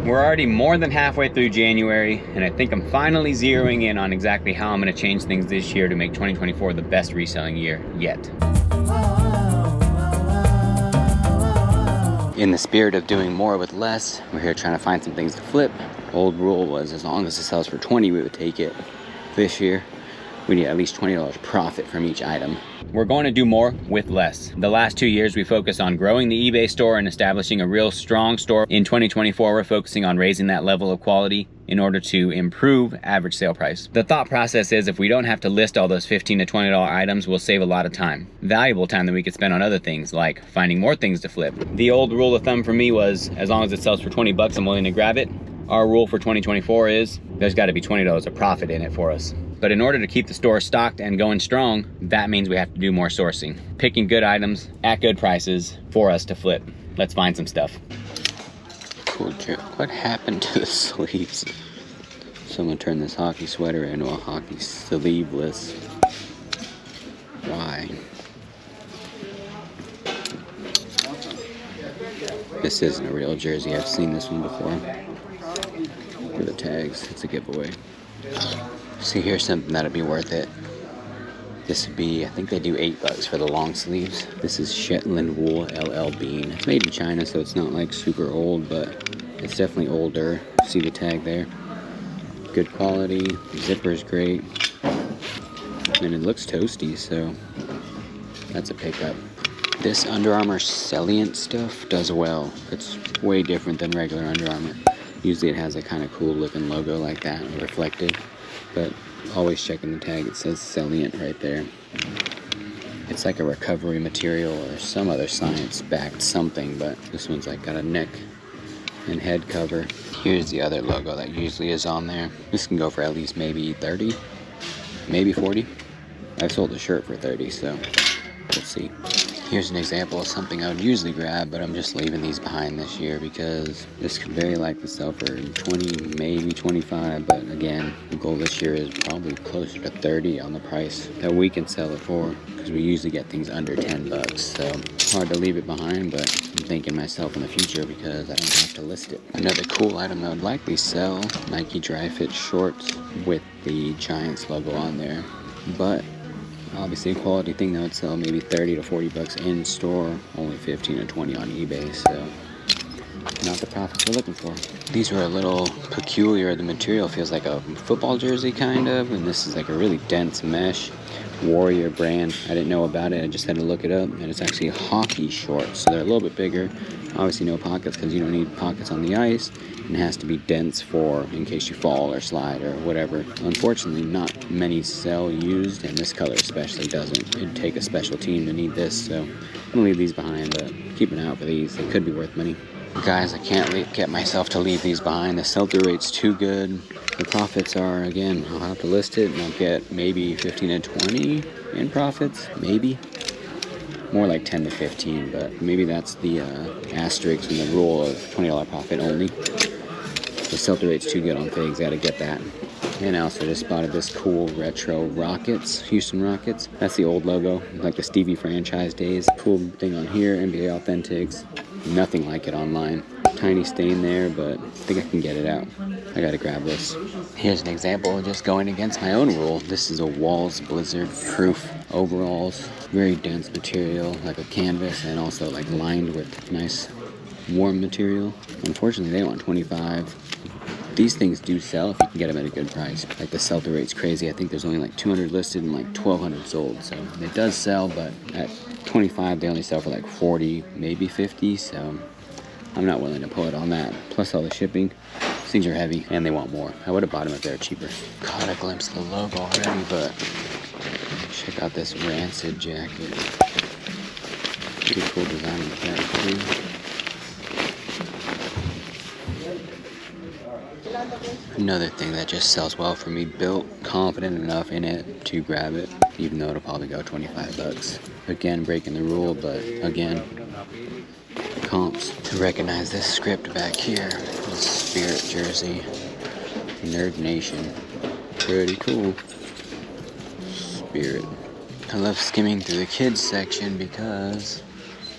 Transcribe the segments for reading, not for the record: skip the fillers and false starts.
We're already more than halfway through January, and I think I'm finally zeroing in on exactly how I'm going to change things this year to make 2024 the best reselling year yet. In the spirit of doing more with less, we're here trying to find some things to flip. Old rule was as long as it sells for 20, we would take it. This year, we need at least $20 profit from each item. We're going to do more with less. The last 2 years, we focused on growing the eBay store and establishing a real strong store. In 2024, we're focusing on raising that level of quality in order to improve average sale price. The thought process is if we don't have to list all those $15 to $20 items, we'll save a lot of time. Valuable time that we could spend on other things like finding more things to flip. The old rule of thumb for me was as long as it sells for 20 bucks, I'm willing to grab it. Our rule for 2024 is there's got to be $20 of profit in it for us. But in order to keep the store stocked and going strong, that means we have to do more sourcing. Picking good items at good prices for us to flip. Let's find some stuff. Cool joke. What happened to the sleeves? Someone turned this hockey sweater into a hockey sleeveless. Why? This isn't a real jersey. I've seen this one before. For the tags, it's a giveaway. See, here's something that'd be worth it. This would be, I think they do $8 for the long sleeves. This is Shetland wool LL Bean. It's made in China, so it's not like super old, but it's definitely older. See the tag there? Good quality, the zipper's great, and it looks toasty, so that's a pickup. This Under Armour Salient stuff does well. It's way different than regular Under Armour. Usually it has a kind of cool looking logo like that, reflective. But always checking the tag, it says Salient right there. It's like a recovery material or some other science-backed something, but this one's like got a neck and head cover. Here's the other logo that usually is on there. This can go for at least maybe 30, maybe 40. I've sold a shirt for 30, so we'll see. Here's an example of something I would usually grab, but I'm just leaving these behind this year because this could very likely sell for 20, maybe 25. But again, the goal this year is probably closer to 30 on the price that we can sell it for, because we usually get things under 10 bucks. So hard to leave it behind, but I'm thinking myself in the future because I don't have to list it. Another cool item that would likely sell, Nike Dry Fit shorts with the Giants logo on there. But obviously a quality thing that would sell maybe 30 to 40 bucks in store, only 15 or 20 on eBay, so not the profits we're looking for. These are a little peculiar. The material feels like a football jersey kind of, and this is like a really dense mesh. Warrior brand. I didn't know about it. I just had to look it up, and it's actually hockey shorts, so they're a little bit bigger. Obviously no pockets because you don't need pockets on the ice, and it has to be dense for in case you fall or slide or whatever. Unfortunately, not many sell used, and this color especially doesn't. It'd take a special team to need this, so I'm gonna leave these behind, but keep an eye out for these. They could be worth money. Guys, I can't get myself to leave these behind. The sell-through rate's too good. The profits are, again, I'll have to list it, and I'll get maybe 15 to 20 in profits, maybe. More like 10 to 15, but maybe that's the asterisk in the rule of $20 profit only. The sell-through rate's too good on figs, gotta get that. And I also just spotted this cool retro Rockets, Houston Rockets. That's the old logo, like the Stevie franchise days. Cool thing on here, NBA Authentics. Nothing like it online. Tiny stain there, but I think I can get it out. I gotta grab this. Here's an example of just going against my own rule. This is a Walls Blizzard proof overalls. Very dense material, like a canvas, and also like lined with nice warm material. Unfortunately, they want 25. These things do sell if you can get them at a good price. Like the sell-through rate's crazy. I think there's only like 200 listed and like 1,200 sold. So it does sell, but at 25, they only sell for like 40, maybe 50. So I'm not willing to pull it on that. Plus all the shipping. These things are heavy and they want more. I would have bought them if they were cheaper. Caught a glimpse of the logo already, but check out this Rancid jacket. Pretty cool design on the back too. Another thing that just sells well for me, built confident enough in it to grab it, even though it'll probably go 25 bucks. Again, breaking the rule, but again, comps. To recognize this script back here, this Spirit jersey, Nerd Nation, pretty cool. Spirit. I love skimming through the kids section because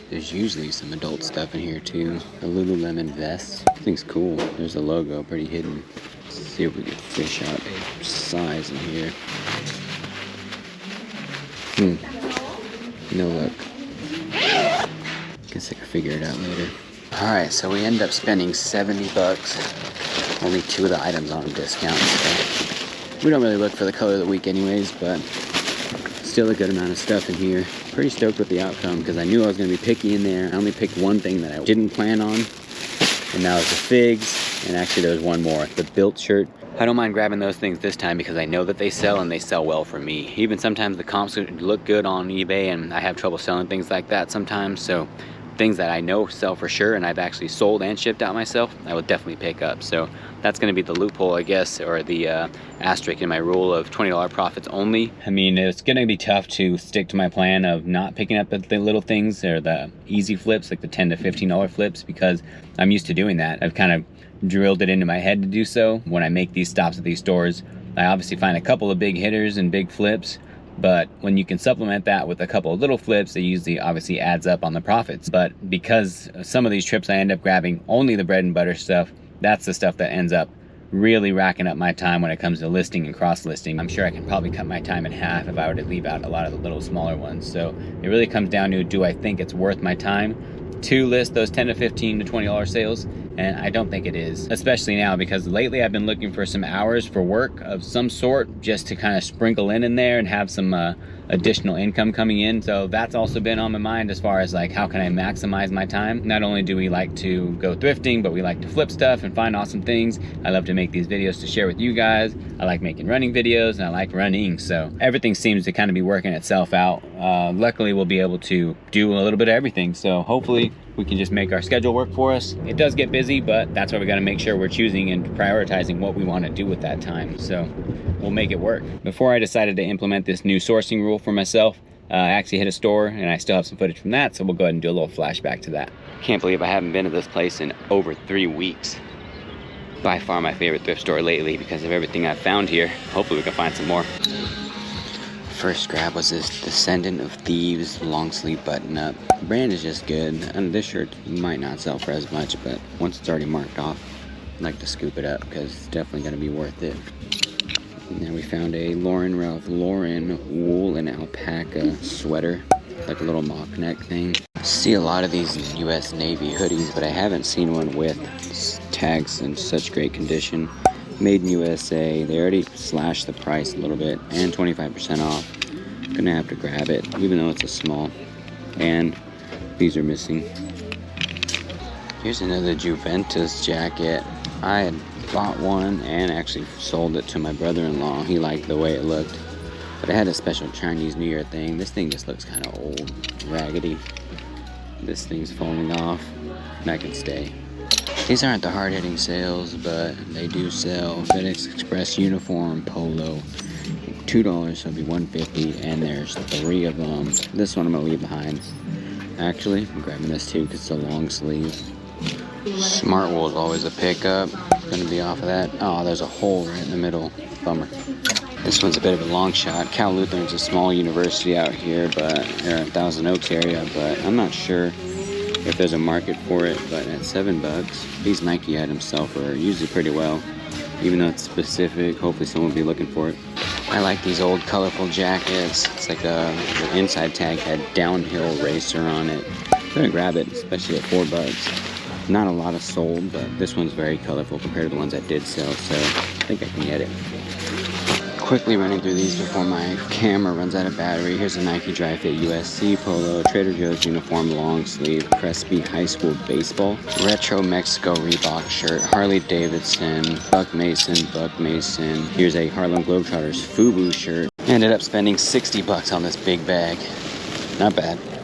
There's usually some adult stuff in here too. A Lululemon vest. This thing's cool. There's a logo, pretty hidden. Let's see if we can fish out a size in here. No luck. Guess I can figure it out later. Alright, so we end up spending 70 bucks. Only 2 of the items on a discount. So we don't really look for the color of the week anyways, but still a good amount of stuff in here. Pretty stoked with the outcome because I knew I was going to be picky in there. I only picked one thing that I didn't plan on, and that was the figs. And actually there was one more, the built shirt. I don't mind grabbing those things this time because I know that they sell, and they sell well for me. Even sometimes the comps look good on eBay, and I have trouble selling things like that sometimes. So things that I know sell for sure and I've actually sold and shipped out myself, I will definitely pick up. So that's going to be the loophole, I guess, or the asterisk in my rule of $20 profits only. I mean, it's going to be tough to stick to my plan of not picking up the little things or the easy flips, like the $10 to $15 flips, because I'm used to doing that. I've kind of drilled it into my head to do so. When I make these stops at these stores, I obviously find a couple of big hitters and big flips, but when you can supplement that with a couple of little flips, it usually obviously adds up on the profits. But because some of these trips I end up grabbing only the bread and butter stuff, that's the stuff that ends up really racking up my time when it comes to listing and cross listing. I'm sure I can probably cut my time in half if I were to leave out a lot of the little smaller ones. So it really comes down to, do I think it's worth my time to list those $10 to $15 to $20 sales? And I don't think it is, especially now, because lately I've been looking for some hours for work of some sort just to kind of sprinkle in there and have some additional income coming in. So that's also been on my mind as far as like, how can I maximize my time? Not only do we like to go thrifting, but we like to flip stuff and find awesome things. I love to make these videos to share with you guys. I like making running videos, and I like running. So everything seems to kind of be working itself out. Luckily, we'll be able to do a little bit of everything. So hopefully we can just make our schedule work for us. It does get busy, but that's why we got to make sure we're choosing and prioritizing what we want to do with that time. So we'll make it work. Before I decided to implement this new sourcing rule for myself, I actually hit a store, and I still have some footage from that, so we'll go ahead and do a little flashback to that. Can't believe I haven't been to this place in over 3 weeks. By far my favorite thrift store lately because of everything I've found here. Hopefully we can find some more. First grab was this Descendant of Thieves long sleeve button up. The brand is just good, and this shirt might not sell for as much, but once it's already marked off, I'd like to scoop it up because it's definitely going to be worth it. And then we found a Ralph Lauren wool and alpaca sweater, like a little mock neck thing. I see a lot of these US Navy hoodies, but I haven't seen one with tags in such great condition. Made in USA. They already slashed the price a little bit, and 25% off. Gonna have to grab it, even though it's a small. And these are missing. Here's another Juventus jacket. I had bought one and actually sold it to my brother-in-law. He liked the way it looked, but it had a special Chinese New Year thing. This thing just looks kind of old, raggedy. This thing's falling off. That could stay. These aren't the hard-hitting sales, but they do sell. FedEx Express uniform polo, $2, so it'll be $1.50, and there's 3 of them. This one I'm gonna leave behind. Actually, I'm grabbing this too because it's a long sleeve. Smart wool is always a pickup. Gonna be off of that. Oh, there's a hole right in the middle. Bummer. This one's a bit of a long shot. Cal Lutheran's a small university out here, but they're in Thousand Oaks area, but I'm not sure if there's a market for it. But at $7, these Nike items sell for usually pretty well, even though it's specific. Hopefully someone will be looking for it. I like these old colorful jackets. It's like the inside tag had Downhill Racer on it. I'm gonna grab it, especially at $4. Not a lot of sold, but this one's very colorful compared to the ones that did sell, so I think I can get it. Quickly running through these before my camera runs out of battery. Here's a Nike Dry Fit USC polo, Trader Joe's uniform long sleeve, Crespi High School baseball, Retro Mexico Reebok shirt, Harley Davidson, Buck Mason. Here's a Harlem Globetrotters FUBU shirt. Ended up spending $60 on this big bag. Not bad.